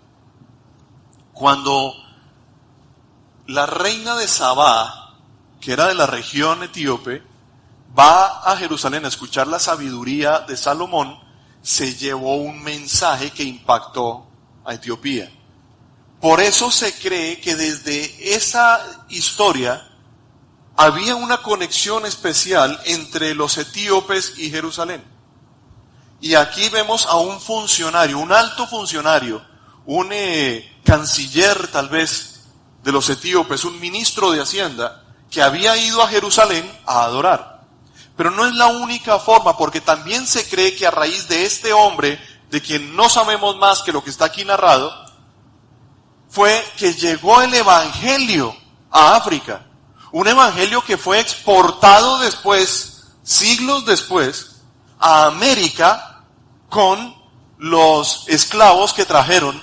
Cuando la reina de Sabá, que era de la región etíope, va a Jerusalén a escuchar la sabiduría de Salomón, se llevó un mensaje que impactó a Etiopía. Por eso se cree que desde esa historia había una conexión especial entre los etíopes y Jerusalén. Y aquí vemos a un funcionario, un alto funcionario, un canciller tal vez, de los etíopes, un ministro de Hacienda, que había ido a Jerusalén a adorar. Pero no es la única forma, porque también se cree que a raíz de este hombre, de quien no sabemos más que lo que está aquí narrado, fue que llegó el evangelio a África. Un evangelio que fue exportado después, siglos después, a América con los esclavos que trajeron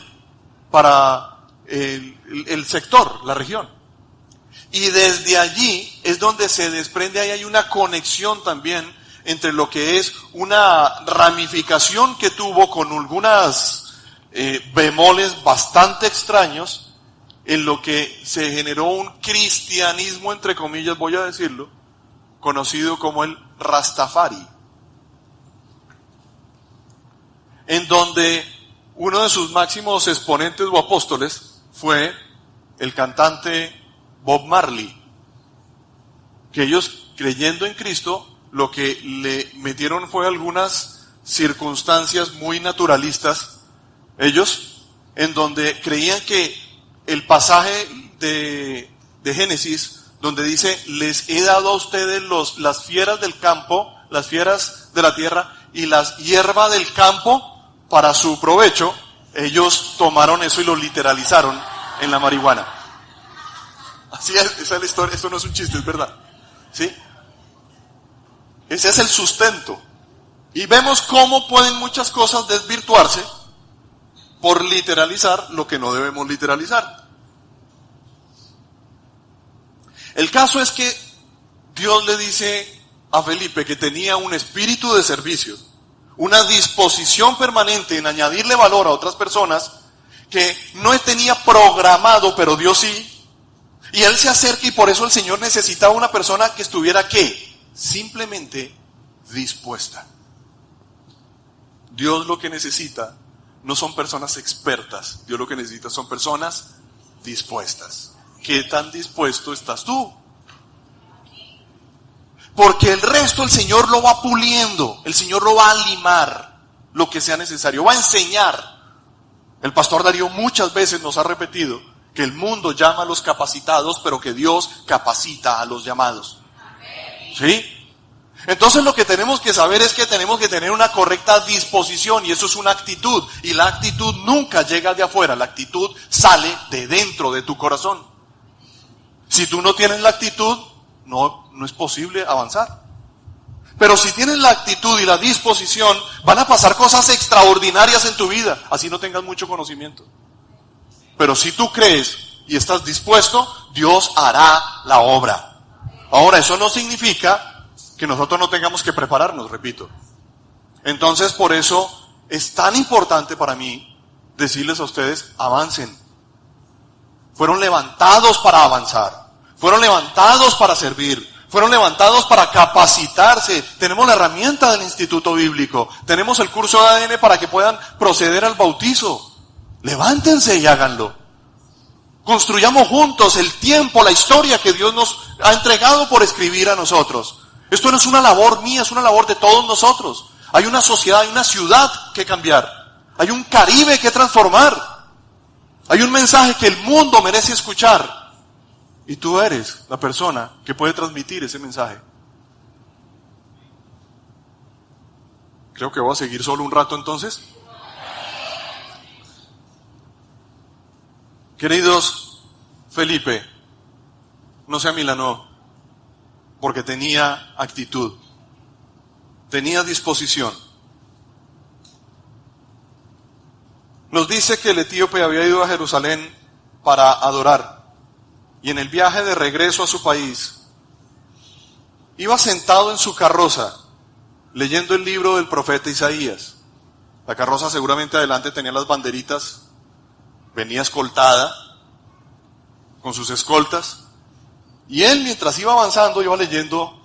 para el sector, la región. Y desde allí es donde se desprende, ahí hay una conexión también entre lo que es una ramificación que tuvo con algunas bemoles bastante extraños, en lo que se generó un cristianismo, entre comillas voy a decirlo, conocido como el Rastafari, en donde uno de sus máximos exponentes o apóstoles fue el cantante Bob Marley, que ellos, creyendo en Cristo, lo que le metieron fue algunas circunstancias muy naturalistas, ellos, en donde creían que el pasaje de Génesis, donde dice, les he dado a ustedes las fieras del campo, las fieras de la tierra y las hierbas del campo para su provecho, ellos tomaron eso y lo literalizaron en la marihuana. Así es, esa es la historia, esto no es un chiste, es verdad. ¿Sí? Ese es el sustento. Y vemos cómo pueden muchas cosas desvirtuarse por literalizar lo que no debemos literalizar. El caso es que Dios le dice a Felipe que tenía un espíritu de servicio, una disposición permanente en añadirle valor a otras personas que no tenía programado, pero Dios sí. Y él se acerca y por eso el Señor necesitaba una persona que estuviera ¿qué? Simplemente dispuesta. Dios lo que necesita no son personas expertas, Dios lo que necesita son personas dispuestas. ¿Qué tan dispuesto estás tú? Porque el resto el Señor lo va puliendo, el Señor lo va a limar lo que sea necesario, va a enseñar. El pastor Darío muchas veces nos ha repetido que el mundo llama a los capacitados, pero que Dios capacita a los llamados. ¿Sí? Entonces lo que tenemos que saber es que tenemos que tener una correcta disposición, y eso es una actitud, y la actitud nunca llega de afuera, la actitud sale de dentro de tu corazón. Si tú no tienes la actitud, no es posible avanzar. Pero si tienes la actitud y la disposición, van a pasar cosas extraordinarias en tu vida, así no tengas mucho conocimiento. Pero si tú crees y estás dispuesto, Dios hará la obra. Ahora, eso no significa que nosotros no tengamos que prepararnos, repito. Entonces, por eso es tan importante para mí decirles a ustedes, avancen. Fueron levantados para avanzar. Fueron levantados para servir, fueron levantados para capacitarse. Tenemos la herramienta del Instituto Bíblico, tenemos el curso de ADN para que puedan proceder al bautizo. Levántense y háganlo. Construyamos juntos el tiempo, la historia que Dios nos ha entregado por escribir a nosotros. Esto no es una labor mía, es una labor de todos nosotros. Hay una sociedad, hay una ciudad que cambiar, hay un Caribe que transformar, hay un mensaje que el mundo merece escuchar. Y tú eres la persona que puede transmitir ese mensaje. Creo que voy a seguir solo un rato entonces. Queridos, Felipe no se amilanó porque tenía actitud, tenía disposición. Nos dice que el etíope había ido a Jerusalén para adorar. Y en el viaje de regreso a su país, iba sentado en su carroza, leyendo el libro del profeta Isaías. La carroza seguramente adelante tenía las banderitas, venía escoltada, con sus escoltas, y él mientras iba avanzando, iba leyendo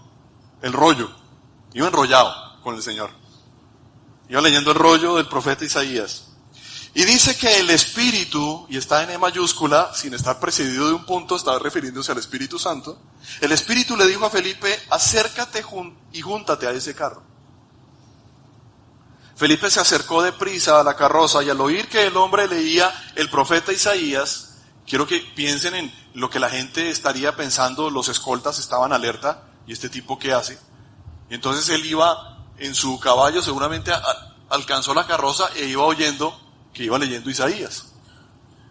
el rollo, iba enrollado con el Señor. Iba leyendo el rollo del profeta Isaías. Y dice que el Espíritu, y está en E mayúscula, sin estar precedido de un punto, está refiriéndose al Espíritu Santo. El Espíritu le dijo a Felipe, acércate y júntate a ese carro. Felipe se acercó deprisa a la carroza y al oír que el hombre leía el profeta Isaías, quiero que piensen en lo que la gente estaría pensando, los escoltas estaban alerta, ¿y este tipo qué hace? Y entonces él iba en su caballo, seguramente alcanzó la carroza e iba oyendo que iba leyendo Isaías.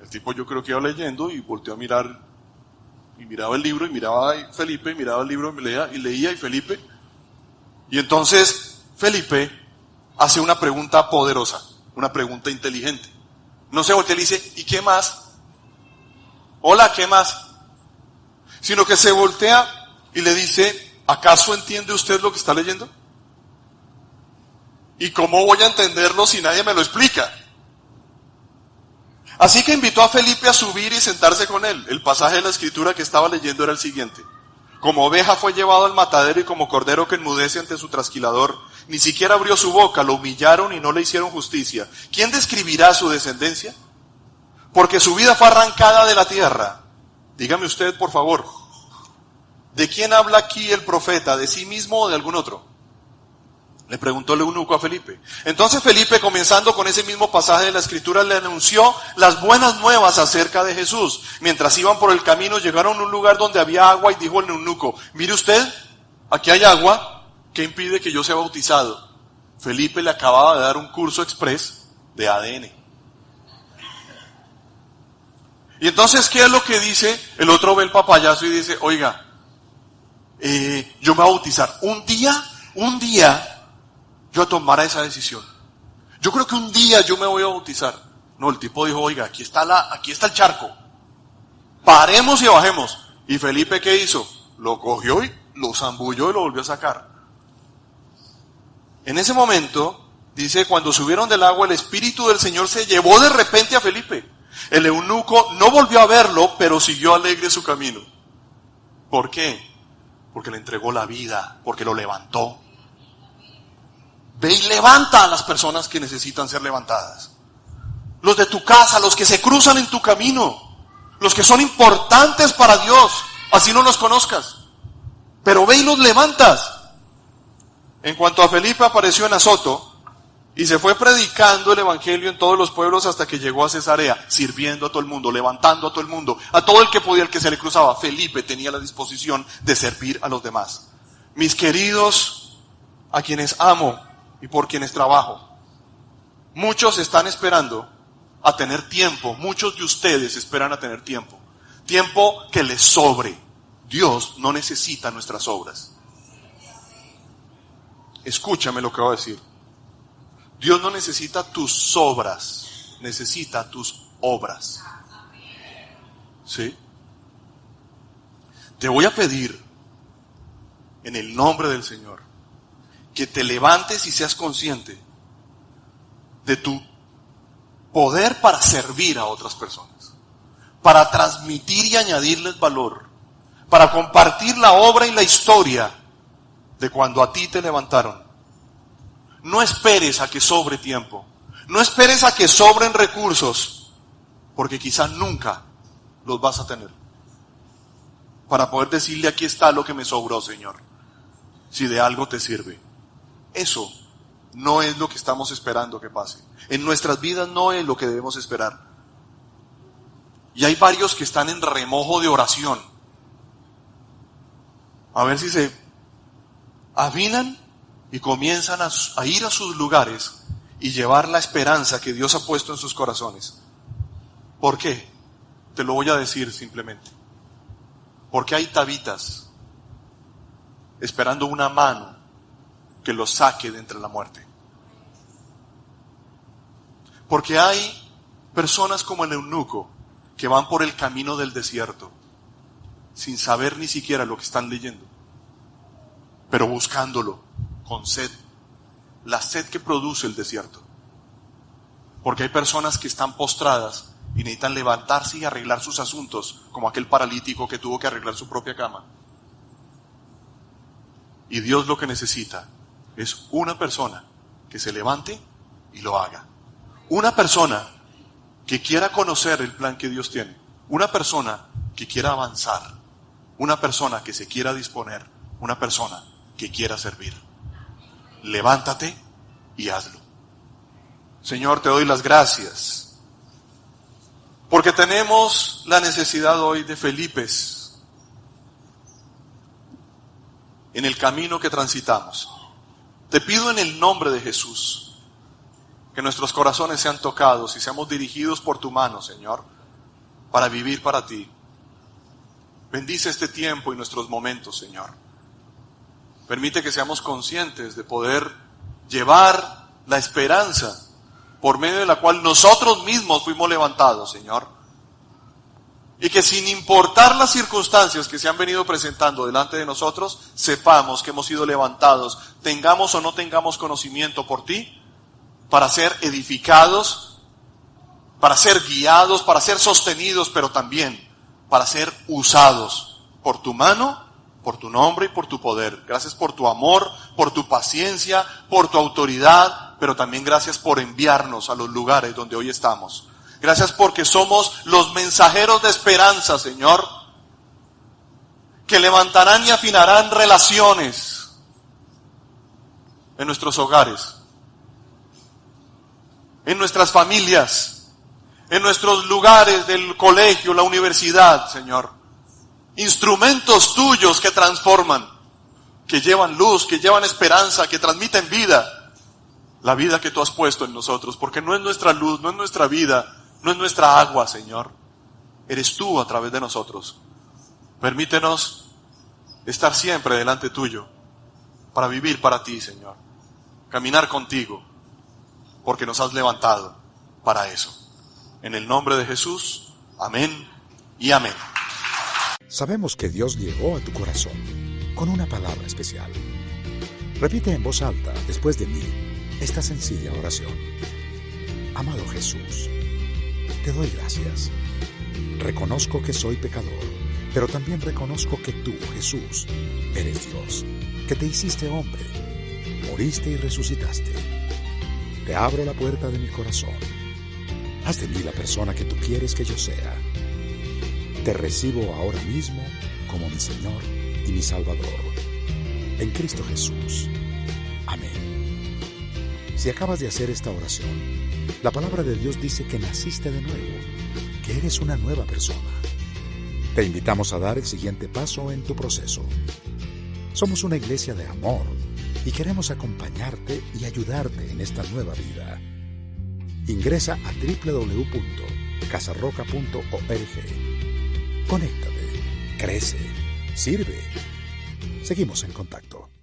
El tipo yo creo que iba leyendo y volteó a mirar, y miraba el libro, y miraba a Felipe, y miraba el libro, y leía, y Felipe. Y entonces Felipe hace una pregunta poderosa, una pregunta inteligente. No se voltea y le dice, ¿y qué más? Hola, ¿qué más? Sino que se voltea y le dice, ¿acaso entiende usted lo que está leyendo? ¿Y cómo voy a entenderlo si nadie me lo explica? Así que invitó a Felipe a subir y sentarse con él. El pasaje de la escritura que estaba leyendo era el siguiente. Como oveja fue llevado al matadero y como cordero que enmudece ante su trasquilador, ni siquiera abrió su boca, lo humillaron y no le hicieron justicia. ¿Quién describirá su descendencia? Porque su vida fue arrancada de la tierra. Dígame usted, por favor, ¿de quién habla aquí el profeta? ¿De sí mismo o de algún otro? Le preguntó el eunuco a Felipe. Entonces Felipe, comenzando con ese mismo pasaje de la escritura, le anunció las buenas nuevas acerca de Jesús. Mientras iban por el camino, llegaron a un lugar donde había agua y dijo el eunuco, mire usted, aquí hay agua, ¿qué impide que yo sea bautizado? Felipe le acababa de dar un curso express de ADN. Y entonces, ¿qué es lo que dice? El otro ve el papayazo y dice, oiga, yo me voy a bautizar. Un día un día yo tomara esa decisión. Yo creo que un día yo me voy a bautizar. No, el tipo dijo, oiga, aquí está el charco. Paremos y bajemos. ¿Y Felipe qué hizo? Lo cogió y lo zambulló y lo volvió a sacar. En ese momento, dice, cuando subieron del agua, el Espíritu del Señor se llevó de repente a Felipe. El eunuco no volvió a verlo, pero siguió alegre su camino. ¿Por qué? Porque le entregó la vida, porque lo levantó. Ve y levanta a las personas que necesitan ser levantadas. Los de tu casa, los que se cruzan en tu camino, los que son importantes para Dios, así no los conozcas. Pero ve y los levantas. En cuanto a Felipe, apareció en Azoto y se fue predicando el evangelio en todos los pueblos hasta que llegó a Cesarea, sirviendo a todo el mundo, levantando a todo el mundo, a todo el que podía, el que se le cruzaba. Felipe tenía la disposición de servir a los demás. Mis queridos, a quienes amo y por quienes trabajo, muchos están esperando a tener tiempo, muchos de ustedes esperan a tener tiempo que les sobre. Dios no necesita nuestras obras. Escúchame lo que voy a decir. Dios no necesita tus obras, necesita tus obras. ¿Sí? Te voy a pedir, en el nombre del Señor, que te levantes y seas consciente de tu poder para servir a otras personas, para transmitir y añadirles valor, para compartir la obra y la historia de cuando a ti te levantaron. No esperes a que sobre tiempo, no esperes a que sobren recursos, porque quizás nunca los vas a tener, para poder decirle, aquí está lo que me sobró, Señor, si de algo te sirve. Eso no es lo que estamos esperando que pase. En nuestras vidas no es lo que debemos esperar. Y hay varios que están en remojo de oración. A ver si se afinan y comienzan a ir a sus lugares y llevar la esperanza que Dios ha puesto en sus corazones. ¿Por qué? Te lo voy a decir simplemente. Porque hay tabitas esperando una mano que los saque de entre la muerte. Porque hay personas como el eunuco que van por el camino del desierto sin saber ni siquiera lo que están leyendo, pero buscándolo con sed, la sed que produce el desierto. Porque hay personas que están postradas y necesitan levantarse y arreglar sus asuntos, como aquel paralítico que tuvo que arreglar su propia cama. Y Dios lo que necesita es una persona que se levante y lo haga. Una persona que quiera conocer el plan que Dios tiene. Una persona que quiera avanzar. Una persona que se quiera disponer. Una persona que quiera servir. Levántate y hazlo. Señor, te doy las gracias, porque tenemos la necesidad hoy de Felipes en el camino que transitamos. Te pido en el nombre de Jesús que nuestros corazones sean tocados y seamos dirigidos por tu mano, Señor, para vivir para ti. Bendice este tiempo y nuestros momentos, Señor. Permite que seamos conscientes de poder llevar la esperanza por medio de la cual nosotros mismos fuimos levantados, Señor. Y que sin importar las circunstancias que se han venido presentando delante de nosotros, sepamos que hemos sido levantados, tengamos o no tengamos conocimiento por ti, para ser edificados, para ser guiados, para ser sostenidos, pero también para ser usados por tu mano, por tu nombre y por tu poder. Gracias por tu amor, por tu paciencia, por tu autoridad, pero también gracias por enviarnos a los lugares donde hoy estamos. Gracias porque somos los mensajeros de esperanza, Señor, que levantarán y afinarán relaciones en nuestros hogares, en nuestras familias, en nuestros lugares del colegio, la universidad, Señor. Instrumentos tuyos que transforman, que llevan luz, que llevan esperanza, que transmiten vida. La vida que tú has puesto en nosotros, porque no es nuestra luz, no es nuestra vida, no es nuestra agua, Señor. Eres tú a través de nosotros. Permítenos estar siempre delante tuyo, para vivir para ti, Señor. Caminar contigo, porque nos has levantado para eso. En el nombre de Jesús, amén y amén. Sabemos que Dios llegó a tu corazón con una palabra especial. Repite en voz alta, después de mí, esta sencilla oración. Amado Jesús, te doy gracias. Reconozco que soy pecador, pero también reconozco que tú, Jesús, eres Dios, que te hiciste hombre, moriste y resucitaste. Te abro la puerta de mi corazón. Haz de mí la persona que tú quieres que yo sea. Te recibo ahora mismo como mi Señor y mi Salvador. En Cristo Jesús. Amén. Si acabas de hacer esta oración, la palabra de Dios dice que naciste de nuevo, que eres una nueva persona. Te invitamos a dar el siguiente paso en tu proceso. Somos una iglesia de amor y queremos acompañarte y ayudarte en esta nueva vida. Ingresa a www.casarroca.org. Conéctate, crece, sirve. Seguimos en contacto.